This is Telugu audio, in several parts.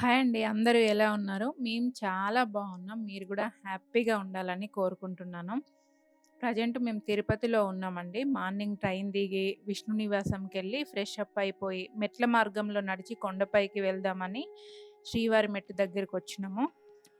హాయ్ అండి. అందరూ ఎలా ఉన్నారు? మేము చాలా బాగున్నాం. మీరు గూడా హ్యాపీగా ఉండాలని కోరుకుంటున్నాను. ప్రెజెంట్ మేము తిరుపతిలో ఉన్నామండి. మార్నింగ్ ట్రైన్ దిగి విష్ణు నివాసంకెళ్ళి ఫ్రెష్ అప్ అయిపోయి మెట్ల మార్గంలో నడిచి కొండపైకి వెళ్దామని శ్రీవారి మెట్టు దగ్గరకొచ్చినాము.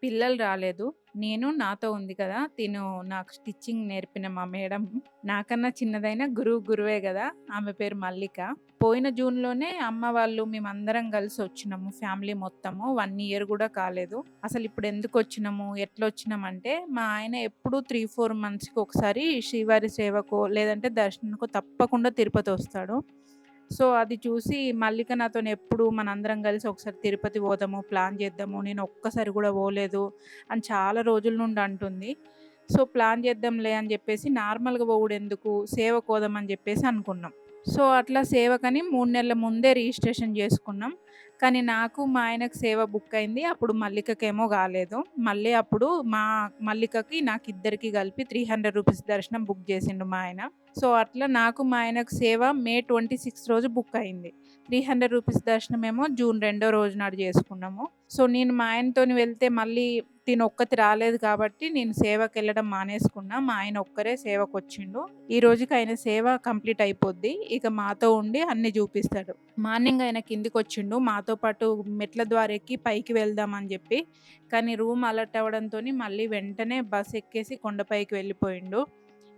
పిల్లలు రాలేదు. నేను నాతో ఉంది కదా! తిను నాకు స్టిచ్చింగ్ నేర్పిన మా మేడం. నాకన్నా చిన్నదైనా గురువే గదా! ఆమె పేరు మల్లిక. పోయిన జూన్‌లోనే అమ్మ వాళ్ళు మేమందరం కలిసొచ్చినాము. ఫ్యామిలీ మొత్తము. 1 ఇయర్ గూడా కాలేదు. అసలిప్పుడెందుకొచ్చినాము, ఎట్లొచ్చినామంటే, మా ఆయన ఎప్పుడూ 3, 4 మంత్స్‌కి ఒకసారి శ్రీవారి సేవకో, లేదంటే దర్శనానికో తప్పకుండా తిరుపతొస్తాడు. సో, అది చూసి మల్లిక నాతోనెప్పుడు మనందరం కలిసి ఒకసారి తిరుపతి పోదాము, ప్లాన్ చేద్దాము. నేను ఒక్కసారి గూడా పోలేదు అని చాలా రోజుల నుండి అంటుంది. సో, ప్లాన్ చేద్దాంలే అని జెప్పేసి నార్మల్‌గా పోవుడెందుకు, సేవకోదామని జెప్పేసి అనుకున్నాం. సో, అట్లా సేవకని 3 నెలల ముందే రిజిస్ట్రేషన్ జేసుకున్నాం. కానీ నాకు, మా ఆయనకు సేవ బుక్ అయింది. అప్పుడు మల్లికకేమో గాలేదు. మళ్ళీ అప్పుడు మల్లికకి, నాకిద్దరికి కలిపి రూ. 300 దర్శనం బుక్ జేసిండు మా ఆయన. సో, అట్లా నాకు, మా ఆయనకు సేవ మే 26 రోజు బుక్ అయింది. రూ. 300 దర్శనమేమో జూన్ రెండో రోజు నాడు జేసుకున్నాము. సో, నేను మా ఆయనతోని వెళ్తే మళ్ళీ తినొక్కతి రాలేదు కాబట్టి నేను సేవకెళ్ళడం మానేసుకున్నా. మా ఆయన ఒక్కరే సేవకొచ్చిండు. ఈ రోజుకి ఆయన సేవ కంప్లీట్ అయిపోద్ది. ఇక మాతో ఉండి అన్నీ జూపిస్తాడు. మార్నింగ్ ఆయన కిందికొచ్చిండు. మాతో పాటు మెట్ల ద్వారెక్కి పైకి వెళ్దాం అని జెప్పి. కానీ రూమ్ అలర్ట్ అవ్వడంతోని మళ్ళీ వెంటనే బస్ ఎక్కేసి కొండపైకి వెళ్ళిపోయిండు.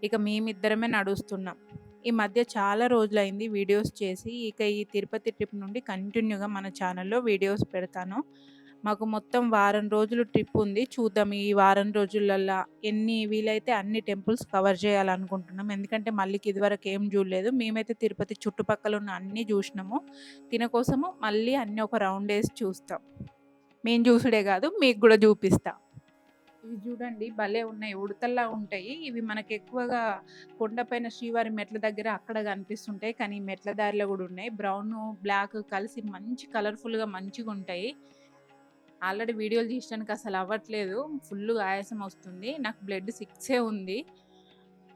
ఇక మేమిద్దరమే నడుస్తున్నాం. ఈ మధ్య చాలా రోజులైంది వీడియోస్ చేసి. ఇక ఈ తిరుపతి ట్రిప్ నుండి కంటిన్యూగా మన ఛానెల్‌లో వీడియోస్ పెడతాను. మాకు మొత్తం వారం రోజులు ట్రిప్ ఉంది. చూద్దాం ఈ వారం రోజులల్లా ఎన్ని వీలైతే అన్ని టెంపుల్స్ కవర్ చేయాలనుకుంటున్నాం. ఎందుకంటే మల్లిక ఇదివరకు ఏం చూడలేదు. మేమైతే తిరుపతి చుట్టుపక్కల ఉన్న అన్నీ చూసినాము. తిన కోసము మళ్ళీ అన్నీ ఒక రౌండేసి చూస్తాం. మేము చూసుడే కాదు మీకు కూడా చూపిస్తా. ఇవి చూడండి భలే ఉన్నాయి. ఉడతల్లా ఉంటాయి. ఇవి మనకెక్కువగా కొండపైన శ్రీవారి మెట్ల దగ్గర అక్కడ కనిపిస్తుంటాయి. కానీ ఈ మెట్ల దారిలో గూడా ఉన్నాయి. బ్రౌను, బ్లాక్ కలిసి మంచి కలర్‌ఫుల్‌గా మంచిగుంటాయి. ఆల్రెడీ వీడియోలు తీయడానికి అసలు అవ్వట్లేదు. ఫుల్లుగా ఆయాసం వస్తుంది. నాకు బ్లడ్ 6 ఉంది.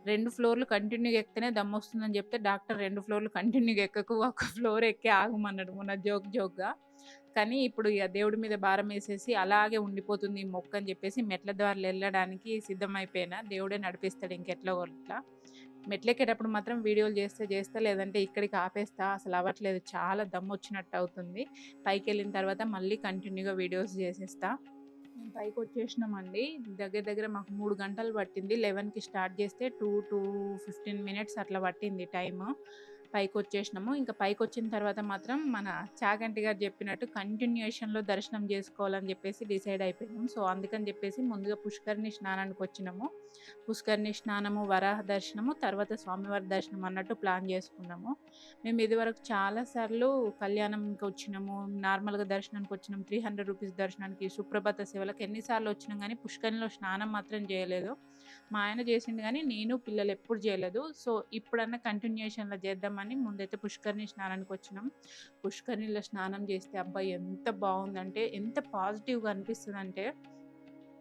2 ఫ్లోర్‌లు కంటిన్యూ‌గా ఎక్కితేనే దమ్మొస్తుందని చెప్తే డాక్టర్ 2 ఫ్లోర్‌లు కంటిన్యూ‌గా ఎక్కకు. ఒక ఫ్లోర్ ఎక్కి ఆగమన్నాడు మొన్న జోక్‌గా. కానీ ఇప్పుడు ఇగ దేవుడి మీద భారమేసేసి అలాగే ఉండిపోతుంది ఈ మొక్కని జెప్పేసి మెట్ల ద్వారాలు ఎళ్ళడానికి సిద్ధమైపోయినా. దేవుడే నడిపిస్తాడు ఇంకెట్లో గట్లా. మెట్లెక్కేటప్పుడు మాత్రం వీడియోలు చేస్తా, లేదంటే ఇక్కడికి ఆపేస్తా. అసలు అవ్వట్లేదు. చాలా దమ్మొచ్చినట్టు అవుతుంది. పైకెళ్ళిన తర్వాత మళ్ళీ కంటిన్యూ‌గా వీడియోస్ చేసేస్తా. మేము పైకొచ్చేసినామండి. దగ్గర దగ్గర మాకు 3 గంటలు పట్టింది. 11కి స్టార్ట్ చేస్తే 2-15 మినిట్స్ అట్లా పట్టింది టైము. పైకొచ్చేసినాము. ఇంక పైకొచ్చిన తర్వాత మాత్రం మన చాగంటి గారు చెప్పినట్టు కంటిన్యూయేషన్‌లో దర్శనం చేసుకోవాలని చెప్పేసి డిసైడ్ అయిపోయినాం. సో, అందుకని చెప్పేసి ముందుగా పుష్కరిణి స్నానానికొచ్చినాము. పుష్కరిణి స్నానము, వరాహ దర్శనము, తర్వాత స్వామివారి దర్శనం అన్నట్టు ప్లాన్ చేసుకున్నాము. మేము ఇదివరకు చాలా సార్లు కళ్యాణంకొచ్చినాము, నార్మల్‌గా దర్శనానికొచ్చినాం. రూ. 300 దర్శనానికి, సుప్రభాత సేవలకు ఎన్ని సార్లు వచ్చినాం గానీ పుష్కరిణిలో స్నానం మాత్రం జేయలేదు. మా ఆయన జేసిండు గానీ నేను, పిల్లలు ఎప్పుడు జేయలేదు. సో, ఇప్పుడన్నా కంటిన్యూయేషన్‌లో చేద్దామని ముందైతే పుష్కరిణి స్నానానికొచ్చినాం. పుష్కరిణిలో స్నానం జేస్తే అబ్బా! ఎంత బావుందంటే, ఎంత పాజిటివ్‌గా అనిపిస్తదంటే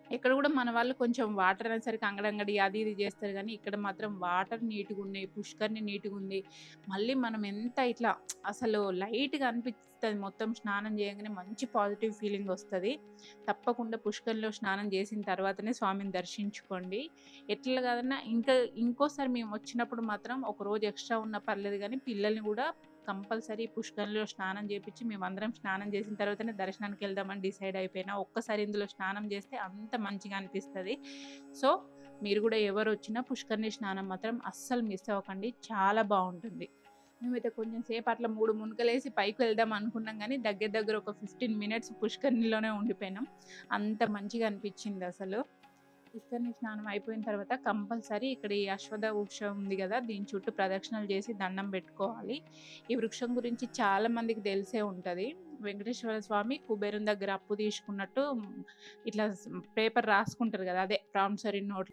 ఇక్కడ గూడా మన వాళ్ళు కొంచెం వాటర్ అనేసరికి అంగడంగడి అది ఇది జేస్తారు గానీ, ఇక్కడ మాత్రం వాటర్ నీట్‌గున్నాయి. పుష్కరిణి నీట్‌గుంది. మళ్ళీ మనం ఎంత ఇట్లా అసలు లైట్‌గా అనిపిస్తది మొత్తం స్నానం చేయంగానే మంచి పాజిటివ్ ఫీలింగొస్తది. తప్పకుండా పుష్కరిణిలో స్నానం చేసిన తర్వాతనే స్వామిని దర్శించుకోండి. ఎట్లా కాదన్నా ఇంకోసారి మేమొచ్చినప్పుడు మాత్రం ఒక రోజు ఎక్స్‌ట్రా ఉన్నా పర్లేదు గానీ, పిల్లల్ని గూడా కంపల్సరీ పుష్కరిణిలో స్నానం చేపిచ్చి మేమందరం స్నానం చేసిన తర్వాతనే దర్శనానికెళ్దామని డిసైడ్ అయిపోయినా. ఒక్కసారి ఇందులో స్నానం చేస్తే అంత మంచిగా అనిపిస్తది. సో, మీరు గూడా ఎవరొచ్చినా పుష్కరిణి స్నానం మాత్రం అస్సలు మిస్ అవ్వకండి. చాలా బావుంటుంది. మేమైతే కొంచెం సేపు అట్లా 3 మునకలేసి పైకి వెళ్దాం అనుకున్నాం గానీ, దగ్గర దగ్గర ఒక 15 మినిట్స్ పుష్కరిణిలోనే ఉండిపోయినాం. అంత మంచిగా అనిపిచ్చిందసలు. పుష్కరిణి స్నానం అయిపోయిన తర్వాత కంపల్సరీ ఇక్కడ ఈ అశ్వథ వృక్షం ఉంది గదా! దీని చుట్టూ ప్రదక్షిణలు చేసి దండం పెట్టుకోవాలి. ఈ వృక్షం గురించి చాలా మందికి తెలిసే ఉంటది. వెంకటేశ్వర స్వామి కుబేరుని దగ్గర అప్పు తీసుకున్నట్టు ఇట్లా పేపర్ రాసుకుంటారు గదా! అదే ప్రామిసరీ నోట్.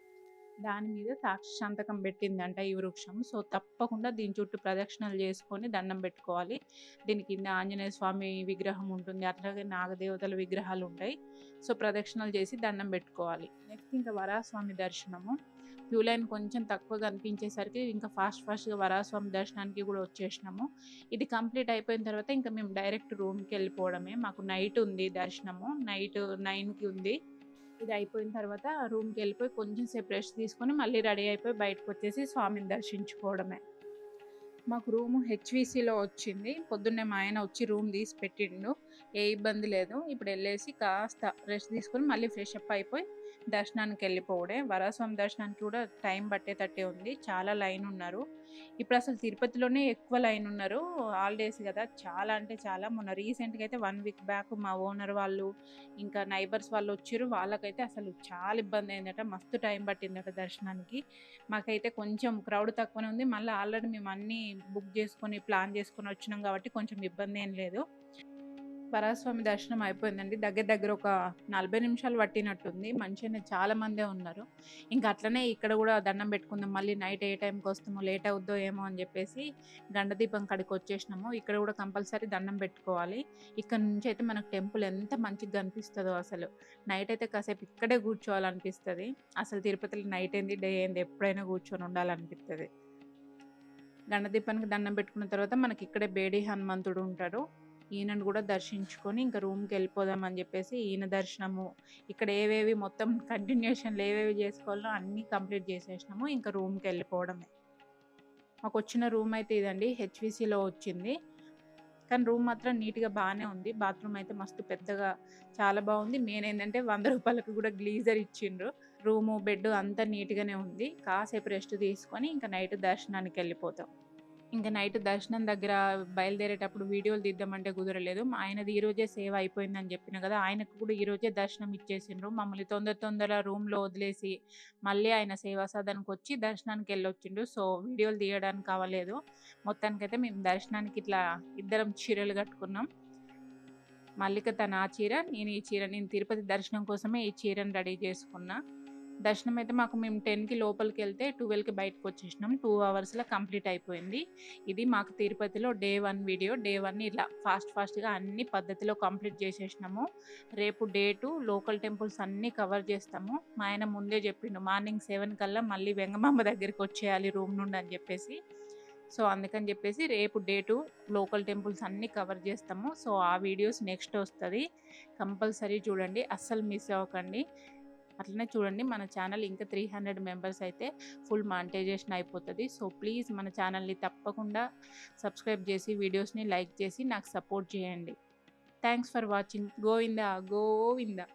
దాని మీద సాక్షి సంతకం పెట్టిందంట ఈ వృక్షం. సో, తప్పకుండా దీని చుట్టూ ప్రదక్షిణలు చేసుకొని దండం పెట్టుకోవాలి. దీని కింద ఆంజనేయ స్వామి విగ్రహం ఉంటుంది. అట్లాగే నాగదేవతల విగ్రహాలుంటాయి. సో, ప్రదక్షిణలు చేసి దండం పెట్టుకోవాలి. నెక్స్ట్ ఇంకా వరాహస్వామి దర్శనము. క్యూ లైన్ కొంచెం తక్కువ కనిపించేసరికి ఇంకా ఫాస్ట్‌గా వరాహస్వామి దర్శనానికి గూడా వచ్చేసినాము. ఇది కంప్లీట్ అయిపోయిన తర్వాత ఇంకా మేము డైరెక్ట్ రూమ్‌కెళ్ళిపోవడమే. మాకు నైట్ ఉంది దర్శనము. నైట్ 9కి ఉంది. ఇది అయిపోయిన తర్వాత రూమ్‌కెళ్ళిపోయి కొంచెం సేపు రెస్ట్ తీసుకొని మళ్ళీ రెడీ అయిపోయి బయటకొచ్చేసి స్వామిని దర్శించుకోవడమే. మాకు రూము హెచ్‌వీసీలో వచ్చింది. పొద్దున్నే మా ఆయన వచ్చి రూమ్ తీసి పెట్టిండు. ఏ ఇబ్బంది లేదు. ఇప్పుడెళ్ళేసి కాస్త రెస్ట్ తీసుకొని మళ్ళీ ఫ్రెషప్ అయిపోయి దర్శనానికెళ్ళిపోవుడే. వరాహస్వామి దర్శనానికి కూడా టైం పట్టేటట్టే ఉంది. చాలా లైనున్నారు. ఇప్పుడసలు తిరుపతిలోనే ఎక్కువ లైనున్నారు. హాలిడేస్ గదా! చాలా అంటే చాలా. మొన్న రీసెంట్‌గా అయితే 1 వీక్ బ్యాక్ మా ఓనర్ వాళ్ళు, ఇంకా నైబర్స్ వాళ్ళొచ్చిర్రు. వాళ్ళకైతే అసలు చాలా ఇబ్బందయిందట. మస్తు టైం పట్టిందట దర్శనానికి. మాకైతే కొంచెం క్రౌడ్ తక్కువనే ఉంది. మళ్ళీ ఆల్రెడీ మేము అన్నీ బుక్ చేసుకొని, ప్లాన్ చేసుకొని వచ్చినాం కాబట్టి కొంచెం ఇబ్బందేం లేదు. వరాహస్వామి దర్శనం అయిపోయిందండి. దగ్గర దగ్గర ఒక 40 నిమిషాలు పట్టినట్టుంది. మంచిగానే చాలా మందే ఉన్నారు. ఇంక అట్లనే ఇక్కడ గూడా దండం పెట్టుకుందాం. మళ్ళీ నైట్ ఏ టైంకొస్తామో, లేట్ అవుద్దో ఏమో అని జెప్పేసి గండదీపం కాడికొచ్చేసినాము. ఇక్కడ గూడా కంపల్సరీ దండం పెట్టుకోవాలి. ఇక్కడ నుంచయితే మనకు టెంపుల్ ఎంత మంచిగా కనిపిస్తదో అసలు. నైట్ అయితే కాసేపు ఇక్కడే కూర్చోవాలనిపిస్తది. అసలు తిరుపతిలో నైట్ ఏంది, డే ఏంది ఎప్పుడైనా కూర్చొని ఉండాలనిపిత్తది. గణదీపానికి దండం పెట్టుకున్న తర్వాత మనకిక్కడే బేడి హనుమంతుడు ఉంటాడు. ఈయనను గూడా దర్శించుకొని ఇంక రూమ్‌కెళ్ళిపోదాం అని జెప్పేసి ఈయన దర్శనము, ఇక్కడ ఏవేవి మొత్తం కంటిన్యూషన్‌లో ఏవేవి జేసుకోవాలో అన్నీ కంప్లీట్ జేసేసినాము. ఇంక రూమ్‌కెళ్ళిపోవడమే. మాకొచ్చిన రూమ్ అయితే ఇదండి. హెచ్‌వీసీలో వచ్చింది. కానీ రూమ్ మాత్రం నీట్‌గా బానే ఉంది. బాత్రూమ్ అయితే మస్తు పెద్దగా చాలా బావుంది. మెయిన్ ఏందంటే రూ. 100కి గూడా గ్లీజర్ ఇచ్చిండ్రు. రూము, బెడ్ అంతా నీట్‌గానే ఉంది. కాసేపు రెస్ట్ తీసుకొని ఇంక నైట్ దర్శనానికెళ్ళిపోతాం. ఇంక నైట్ దర్శనం దగ్గర బయలుదేరేటప్పుడు వీడియోలు తీద్దామంటే కుదరలేదు. మా ఆయనది ఈరోజే సేవ అయిపోయిందని జెప్పిన గదా! ఆయనకు కూడా ఈరోజే దర్శనం ఇచ్చేసిండ్రు. మమ్మల్ని తొందర రూమ్‌లో వదిలేసి, మళ్ళీ ఆయన సేవా సదన్‌కొచ్చి దర్శనానికెళ్ళొచ్చిండు. సో, వీడియోలు తీయడానికి అవ్వలేదు. మొత్తానికైతే మేము దర్శనానికి ఇట్లా ఇద్దరం చీరలు కట్టుకున్నాం. మల్లిక తను ఆ చీర, నేను ఈ చీర. నేను తిరుపతి దర్శనం కోసమే ఈ చీరను రెడీ చేసుకున్నా. దర్శనం అయితే మేము 10కి లోపలికెళ్తే 12కి బయటకొచ్చేసినాం. 2 అవర్స్‌లో కంప్లీట్ అయిపోయింది. ఇది మాకు తిరుపతిలో డే 1 వీడియో. డే 1 ఇలా ఫాస్ట్‌గా అన్ని పద్ధతిలో కంప్లీట్ చేసేసినాము. రేపు డే 2 లోకల్ టెంపుల్స్ అన్నీ కవర్ చేస్తాము. మా ఆయన ముందే చెప్పిండు మార్నింగ్ 7 కల్లా మళ్ళీ వెంగమాంబ దగ్గరికొచ్చేయాలి రూమ్ నుండి అని చెప్పేసి. సో, అందుకని చెప్పేసి రేపు డే 2 లోకల్ టెంపుల్స్ అన్నీ కవర్ చేస్తాము. సో, ఆ వీడియోస్ నెక్స్ట్ ఒస్తది. కంపల్సరీ చూడండి. అస్సలు మిస్ అవ్వకండి. అట్లనే చూడండి మన ఛానల్ ఇంకా 300 మెంబర్స్ అయితే ఫుల్ మానిటైజేషన్ అయిపోతది. సో, ప్లీజ్ మన ఛానల్‌ని తప్పకుండా సబ్స్క్రైబ్ చేసి, వీడియోస్‌ని లైక్ చేసి నాకు సపోర్ట్ చేయండి. Thanks for watching. Govinda Govinda.